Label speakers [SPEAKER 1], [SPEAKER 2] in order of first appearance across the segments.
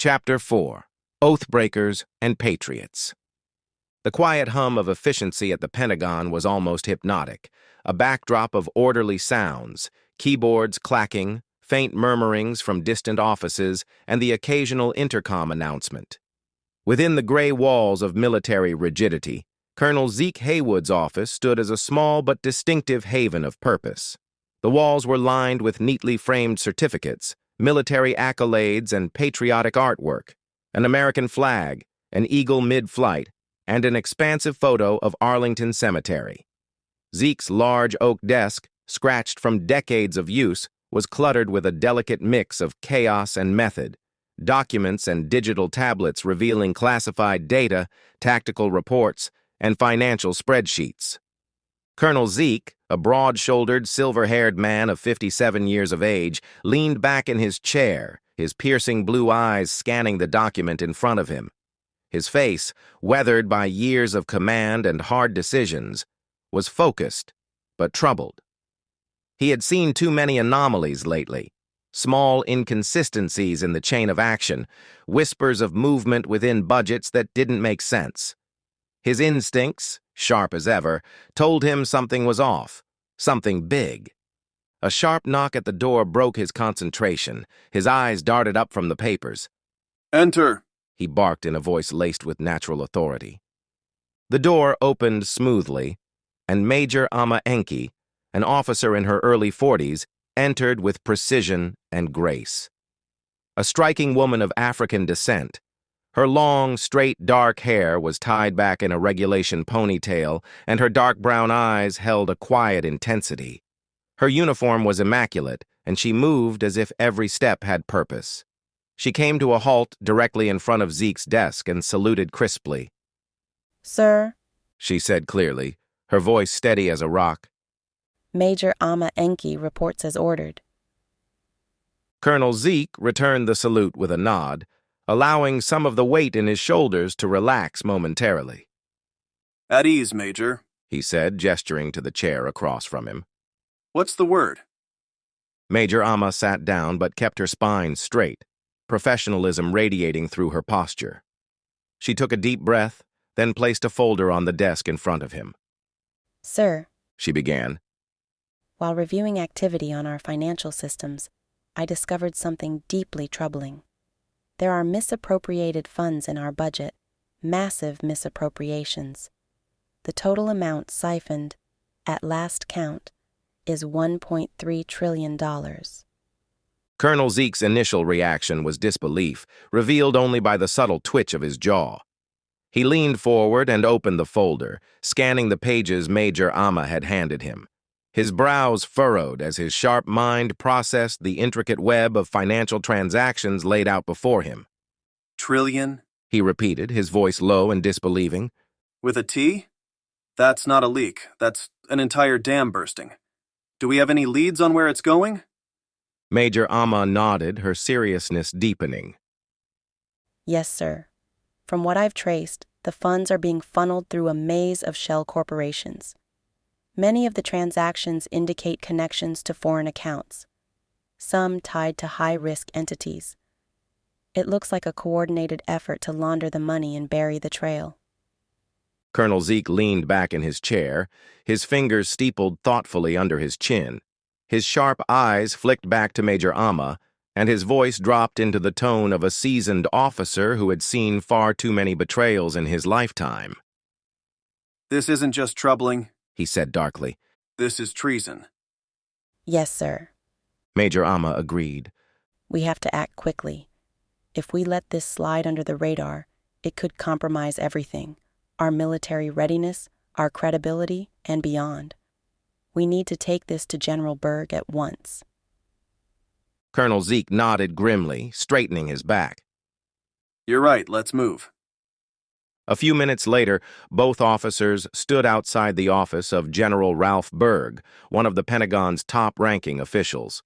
[SPEAKER 1] Chapter 4: Oathbreakers and Patriots. The quiet hum of efficiency at the Pentagon was almost hypnotic, a backdrop of orderly sounds, keyboards clacking, faint murmurings from distant offices, and the occasional intercom announcement. Within the gray walls of military rigidity, Colonel Zeke Haywood's office stood as a small but distinctive haven of purpose. The walls were lined with neatly framed certificates, military accolades, and patriotic artwork, an American flag, an eagle mid-flight, and an expansive photo of Arlington Cemetery. Zeke's large oak desk, scratched from decades of use, was cluttered with a delicate mix of chaos and method, documents and digital tablets revealing classified data, tactical reports, and financial spreadsheets. Colonel Zeke, a broad-shouldered, silver-haired man of 57 years of age, leaned back in his chair, his piercing blue eyes scanning the document in front of him. His face, weathered by years of command and hard decisions, was focused but troubled. He had seen too many anomalies lately, small inconsistencies in the chain of action, whispers of movement within budgets that didn't make sense. His instincts, sharp as ever, told him something was off, something big. A sharp knock at the door broke his concentration. His eyes darted up from the papers.
[SPEAKER 2] "Enter,"
[SPEAKER 1] he barked in a voice laced with natural authority. The door opened smoothly, and Major Amma Enki, an officer in her early 40s, entered with precision and grace. A striking woman of African descent, her long, straight, dark hair was tied back in a regulation ponytail, and her dark brown eyes held a quiet intensity. Her uniform was immaculate, and she moved as if every step had purpose. She came to a halt directly in front of Zeke's desk and saluted crisply.
[SPEAKER 3] "Sir,"
[SPEAKER 1] she said clearly, her voice steady as a rock.
[SPEAKER 3] "Major Amma Enki reports as ordered."
[SPEAKER 1] Colonel Zeke returned the salute with a nod, allowing some of the weight in his shoulders to relax momentarily.
[SPEAKER 2] "At ease, Major,"
[SPEAKER 1] he said, gesturing to the chair across from him.
[SPEAKER 2] "What's the word?"
[SPEAKER 1] Major Amma sat down but kept her spine straight, professionalism radiating through her posture. She took a deep breath, then placed a folder on the desk in front of him.
[SPEAKER 3] "Sir,"
[SPEAKER 1] she began,
[SPEAKER 3] "while reviewing activity on our financial systems, I discovered something deeply troubling. There are misappropriated funds in our budget, massive misappropriations. The total amount siphoned, at last count, is $1.3 trillion.
[SPEAKER 1] Colonel Zeke's initial reaction was disbelief, revealed only by the subtle twitch of his jaw. He leaned forward and opened the folder, scanning the pages Major Amma had handed him. His brows furrowed as his sharp mind processed the intricate web of financial transactions laid out before him.
[SPEAKER 2] "Trillion?"
[SPEAKER 1] he repeated, his voice low and disbelieving.
[SPEAKER 2] With a T? That's not a leak. That's an entire dam bursting. Do we have any leads on where it's going?
[SPEAKER 1] Major Amma nodded, her seriousness deepening.
[SPEAKER 3] "Yes, sir. From what I've traced, the funds are being funneled through a maze of shell corporations. Many of the transactions indicate connections to foreign accounts, some tied to high-risk entities. It looks like a coordinated effort to launder the money and bury the trail."
[SPEAKER 1] Colonel Zeke leaned back in his chair, his fingers steepled thoughtfully under his chin. His sharp eyes flicked back to Major Amma, and his voice dropped into the tone of a seasoned officer who had seen far too many betrayals in his lifetime.
[SPEAKER 2] "This isn't just troubling,"
[SPEAKER 1] he said darkly.
[SPEAKER 2] "This is treason."
[SPEAKER 3] "Yes, sir."
[SPEAKER 1] Major Amma agreed.
[SPEAKER 3] "We have to act quickly. If we let this slide under the radar, it could compromise everything, our military readiness, our credibility, and beyond. We need to take this to General Berg at once."
[SPEAKER 1] Colonel Zeke nodded grimly, straightening his back.
[SPEAKER 2] "You're right, let's move."
[SPEAKER 1] A few minutes later, both officers stood outside the office of General Ralph Berg, one of the Pentagon's top-ranking officials.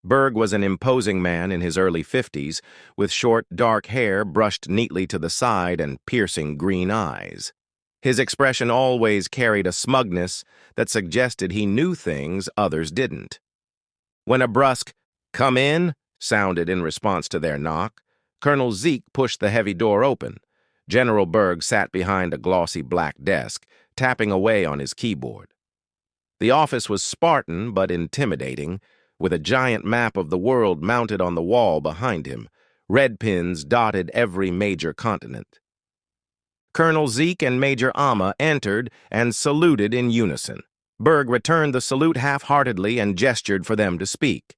[SPEAKER 1] Berg was an imposing man in his early 50s, with short, dark hair brushed neatly to the side and piercing green eyes. His expression always carried a smugness that suggested he knew things others didn't. When a brusque "come in" sounded in response to their knock, Colonel Zeke pushed the heavy door open. General Berg sat behind a glossy black desk, tapping away on his keyboard. The office was Spartan but intimidating, with a giant map of the world mounted on the wall behind him. Red pins dotted every major continent. Colonel Zeke and Major Amma entered and saluted in unison. Berg returned the salute half-heartedly and gestured for them to speak.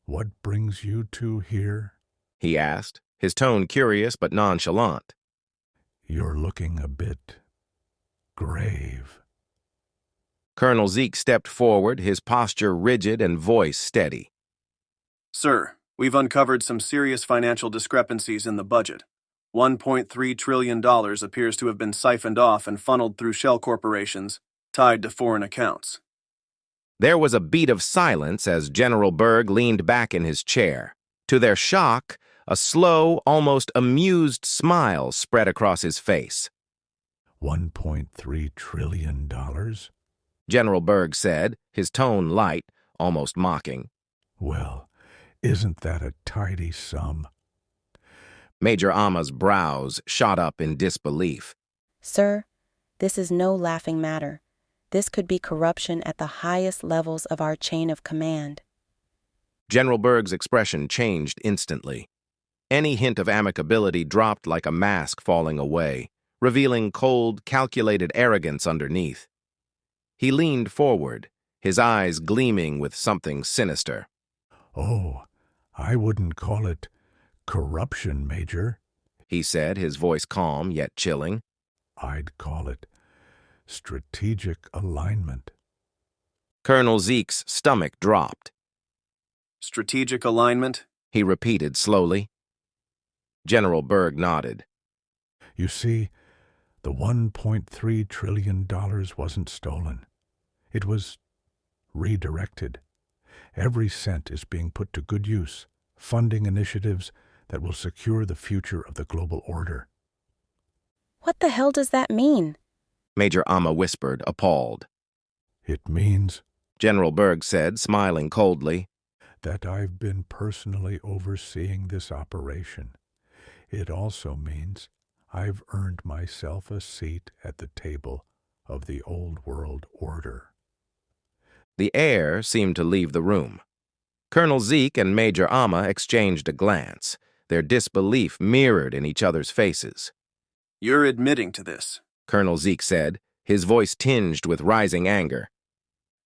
[SPEAKER 4] "What brings you two here?"
[SPEAKER 1] he asked, his tone curious but nonchalant.
[SPEAKER 4] "You're looking a bit grave."
[SPEAKER 1] Colonel Zeke stepped forward, his posture rigid and voice steady.
[SPEAKER 2] Sir, we've uncovered some serious financial discrepancies in the budget. $1.3 trillion appears to have been siphoned off and funneled through shell corporations, tied to foreign accounts.
[SPEAKER 1] There was a beat of silence as General Berg leaned back in his chair. To their shock, a slow, almost amused smile spread across his face.
[SPEAKER 4] $1.3 trillion?
[SPEAKER 1] General Berg said, his tone light, almost mocking.
[SPEAKER 4] Well, isn't that a tidy sum?
[SPEAKER 1] Major Amma's brows shot up in disbelief.
[SPEAKER 3] Sir, this is no laughing matter. This could be corruption at the highest levels of our chain of command.
[SPEAKER 1] General Berg's expression changed instantly. Any hint of amicability dropped like a mask falling away, revealing cold, calculated arrogance underneath. He leaned forward, his eyes gleaming with something sinister.
[SPEAKER 4] "Oh, I wouldn't call it corruption, Major,"
[SPEAKER 1] he said, his voice calm yet chilling.
[SPEAKER 4] "I'd call it strategic alignment."
[SPEAKER 1] Colonel Zeke's stomach dropped.
[SPEAKER 2] Strategic alignment?
[SPEAKER 1] He repeated slowly. General Berg nodded.
[SPEAKER 4] You see, the $1.3 trillion wasn't stolen. It was redirected. Every cent is being put to good use, funding initiatives that will secure the future of the global order.
[SPEAKER 3] What the hell does that mean?
[SPEAKER 1] Major Amma whispered, appalled.
[SPEAKER 4] It means,
[SPEAKER 1] General Berg said, smiling coldly,
[SPEAKER 4] that I've been personally overseeing this operation. It also means I've earned myself a seat at the table of the old world order.
[SPEAKER 1] The air seemed to leave the room. Colonel Zeke and Major Amma exchanged a glance, their disbelief mirrored in each other's faces.
[SPEAKER 2] You're admitting to this,
[SPEAKER 1] Colonel Zeke said, his voice tinged with rising anger.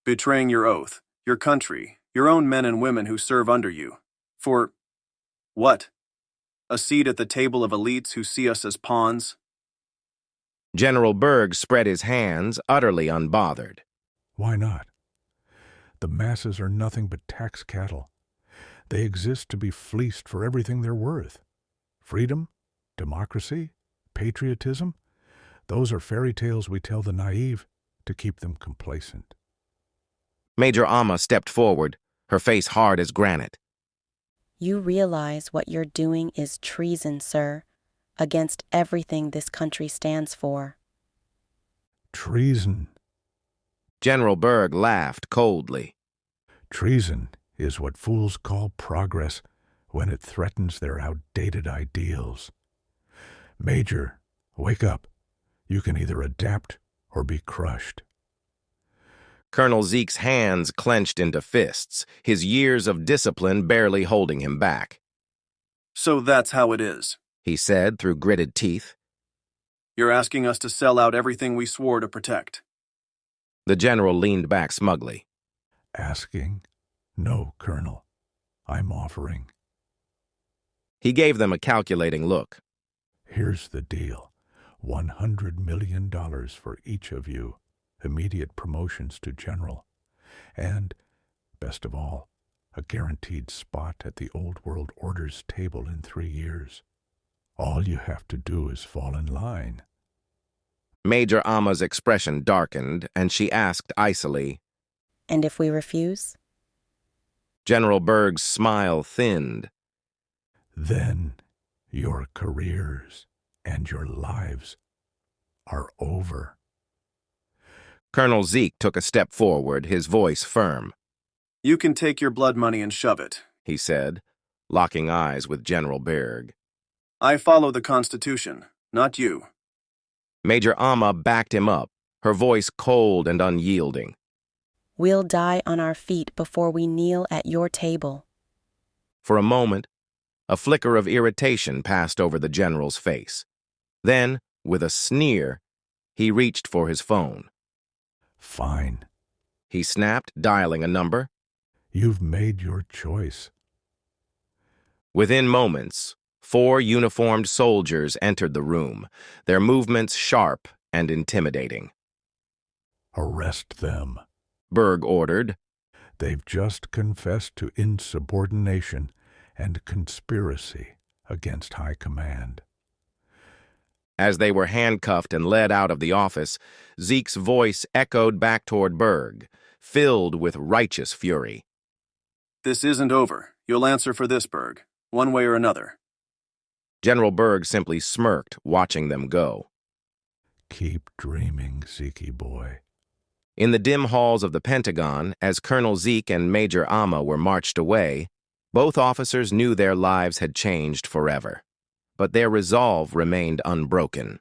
[SPEAKER 2] Betraying your oath, your country, your own men and women who serve under you. For what? A seat at the table of elites who see us as pawns?
[SPEAKER 1] General Berg spread his hands, utterly unbothered.
[SPEAKER 4] Why not? The masses are nothing but tax cattle. They exist to be fleeced for everything they're worth. Freedom, democracy, patriotism, those are fairy tales we tell the naive to keep them complacent.
[SPEAKER 1] Major Amma stepped forward, her face hard as granite.
[SPEAKER 3] You realize what you're doing is treason, sir, against everything this country stands for.
[SPEAKER 4] Treason.
[SPEAKER 1] General Berg laughed coldly.
[SPEAKER 4] Treason is what fools call progress when it threatens their outdated ideals. Major, wake up. You can either adapt or be crushed.
[SPEAKER 1] Colonel Zeke's hands clenched into fists, his years of discipline barely holding him back.
[SPEAKER 2] So that's how it is,
[SPEAKER 1] he said through gritted teeth.
[SPEAKER 2] You're asking us to sell out everything we swore to protect.
[SPEAKER 1] The general leaned back smugly.
[SPEAKER 4] Asking? No, Colonel. I'm offering.
[SPEAKER 1] He gave them a calculating look.
[SPEAKER 4] Here's the deal. $100 million for each of you. Immediate promotions to general. And, best of all, a guaranteed spot at the old world order's table in 3 years. All you have to do is fall in line.
[SPEAKER 1] Major Amma's expression darkened, and she asked icily,
[SPEAKER 3] And if we refuse?
[SPEAKER 1] General Berg's smile thinned.
[SPEAKER 4] Then your careers and your lives are over.
[SPEAKER 1] Colonel Zeke took a step forward, his voice firm.
[SPEAKER 2] You can take your blood money and shove it,
[SPEAKER 1] He said, locking eyes with General Berg.
[SPEAKER 2] I follow the Constitution, not you.
[SPEAKER 1] Major Amma backed him up, her voice cold and unyielding.
[SPEAKER 3] We'll die on our feet before we kneel at your table.
[SPEAKER 1] For a moment, a flicker of irritation passed over the general's face. Then, with a sneer, he reached for his phone.
[SPEAKER 4] Fine.
[SPEAKER 1] He snapped, dialing a number.
[SPEAKER 4] You've made your choice.
[SPEAKER 1] Within moments, 4 uniformed soldiers entered the room, their movements sharp and intimidating.
[SPEAKER 4] Arrest them.
[SPEAKER 1] Berg ordered.
[SPEAKER 4] They've just confessed to insubordination and conspiracy against high command.
[SPEAKER 1] As they were handcuffed and led out of the office, Zeke's voice echoed back toward Berg, filled with righteous fury.
[SPEAKER 2] This isn't over. You'll answer for this, Berg, one way or another.
[SPEAKER 1] General Berg simply smirked, watching them go.
[SPEAKER 4] Keep dreaming, Zeke boy.
[SPEAKER 1] In the dim halls of the Pentagon, as Colonel Zeke and Major Amma were marched away, both officers knew their lives had changed forever, but their resolve remained unbroken.